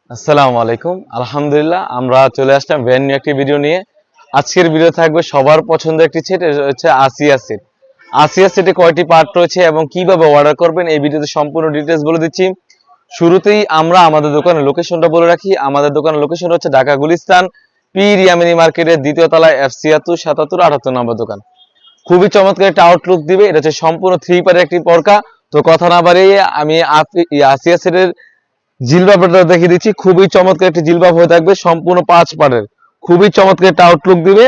আসসালামু আলাইকুম। আলহামদুলিল্লাহ আমরা চলে আসলাম ব্র্যান্ড নিউ একটি ভিডিও নিয়ে। আজকের ভিডিও থাকবে সবার পছন্দের একটি সেট, এটা হচ্ছে আসিয়া সেট। আসিয়া সেটে কয়টি পার্ট রয়েছে এবং কিভাবে অর্ডার করবেন এই ভিডিওতে সম্পূর্ণ ডিটেইলস বলে দিচ্ছি। শুরুতেই আমরা আমাদের দোকানের লোকেশনটা বলে রাখি। আমাদের দোকানের লোকেশন হচ্ছে ঢাকা গুলিস্তান পীর ইয়ামিনী মার্কেটের দ্বিতীয় তলায় F76 77 78 নম্বর দোকান। খুবই চমৎকার একটা আউটলুক দিবে। এটা হচ্ছে সম্পূর্ণ 3 পারের একটি পরকা। তো কথা না বাড়িয়ে আমি আসিয়া সেটের জিলবাবটা দেখিয়ে দিচ্ছি। খুবই চমৎকার একটি জিলবাব হয়ে থাকবে, সম্পূর্ণ 5 পার্টের। খুবই চমৎকার একটা আউটলুক দিবে।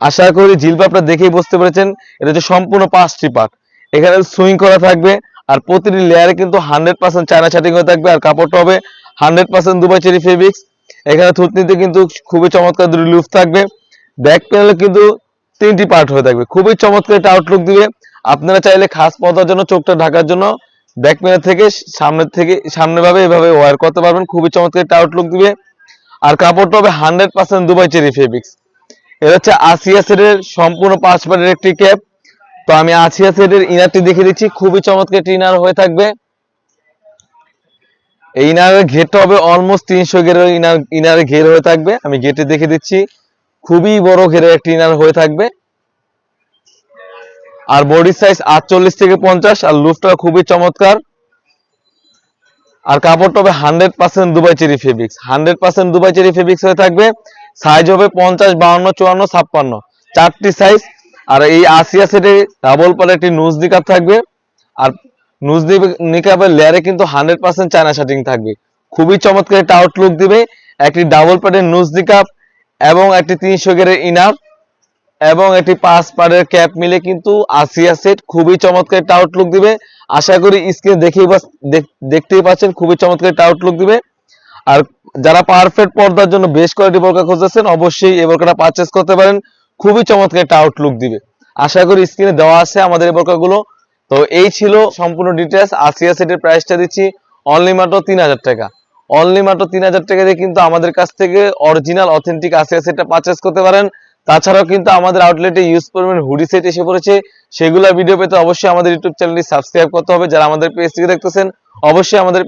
আশা করি জিলবাবটা দেখেই বুঝতে পেরেছেন এটা হচ্ছে সম্পূর্ণ 5টি পার্ট। এখানে সুইং করা থাকবে আর প্রতিটি লেয়ারে কিন্তু 100% চায়না শাটিং হয়ে থাকবে। আর কাপড়টা হবে 100% দুবাই চেরি ফেব্রিক্স। এখানে থুতনিতে কিন্তু খুবই চমৎকার দুটি লুফ থাকবে। ব্যাক প্যানেলে কিন্তু 3টি পার্ট হয়ে থাকবে। খুবই চমৎকার একটা আউটলুক দিবে। আপনারা চাইলে খাস পর্দার জন্য চোখটা ঢাকার জন্য ব্যাক প্যানেল থেকে সামনে ভাবে এভাবে ওয়্যার করতে পারবেন। খুবই চমৎকার একটা আউটলুক দিবে। আর কাপড়টা হবে 100% দুবাই চেরি ফেব্রিক্স। এটা হচ্ছে আসিয়া সেটের সম্পূর্ণ 5 পার্টের একটি ক্যাপ। তো আমি আসিয়া সেটের ইনারটি দেখিয়ে দিচ্ছি। খুবই চমৎকার একটি ইনার হয়ে থাকবে। এই ইনারের ঘেরটা হবে অলমোস্ট 300 ঘেরের ইনারের ঘের হয়ে থাকবে। আমি ঘেরটি দেখিয়ে দিচ্ছি। খুবই বড় ঘেরের একটি ইনার হয়ে থাকবে। আর বডি সাইজ 48 থেকে 50। আর লুফটা খুবই চমৎকার। আর কাপড়টা হবে 100% Dubai cherry fabrics. 100% Dubai cherry fabrics হয়ে থাকবে। সাইজ হবে 50, 52, 54, 56 চারটি সাইজ। আর এই আসিয়া সেটে ডাবল পাল্লা একটি নুজ নিকাপ থাকবে। আর নুজ নিকাপের লেয়ারে কিন্তু 100% চায়না শাটিং থাকবে। খুবই চমৎকার একটা আউটলুক দিবে। একটি ডাবল পার্টের নুজ নিকাপ এবং একটি 300 গেরের ইনার এবং একটি 5 পার্টের ক্যাপ মিলে কিন্তু আসিয়া সেট খুবই চমৎকার একটা আউটলুক দিবে। আশা করি স্ক্রিন দেখতেই পাচ্ছেন খুবই চমৎকার একটা আউটলুক দিবে। আর যারা পারফেক্ট পর্দার জন্য বেস্ট কোয়ালিটি বোরকা খুঁজতেছেন অবশ্যই এই বোরকাটা পারচেজ করতে পারেন। খুবই চমৎকার একটা আউটলুক দিবে। আশা করি স্ক্রিনে দেওয়া আছে আমাদের এই বোরকাগুলো। তো এই ছিল সম্পূর্ণ ডিটেইলস। আসিয়া সেটের প্রাইসটা দিচ্ছি অনলি মাত্র 3000 টাকা। অনলি মাত্র 3000 টাকা দিয়ে কিন্তু আমাদের কাছ থেকে অরিজিনাল অথেন্টিক আসিয়া সেটটা পারচেজ করতে পারেন। তাছাড়াও কিন্তু আমাদের আউটলেটে ইউজ করবেন হুডি সেট এসে পড়েছে। সেগুলো ভিডিও পেতে অবশ্যই আমাদের ইউটিউব চ্যানেলটি সাবস্ক্রাইব করতে হবে। যারা আমাদের পেজ থেকে দেখতেছেন অবশ্যই আমাদের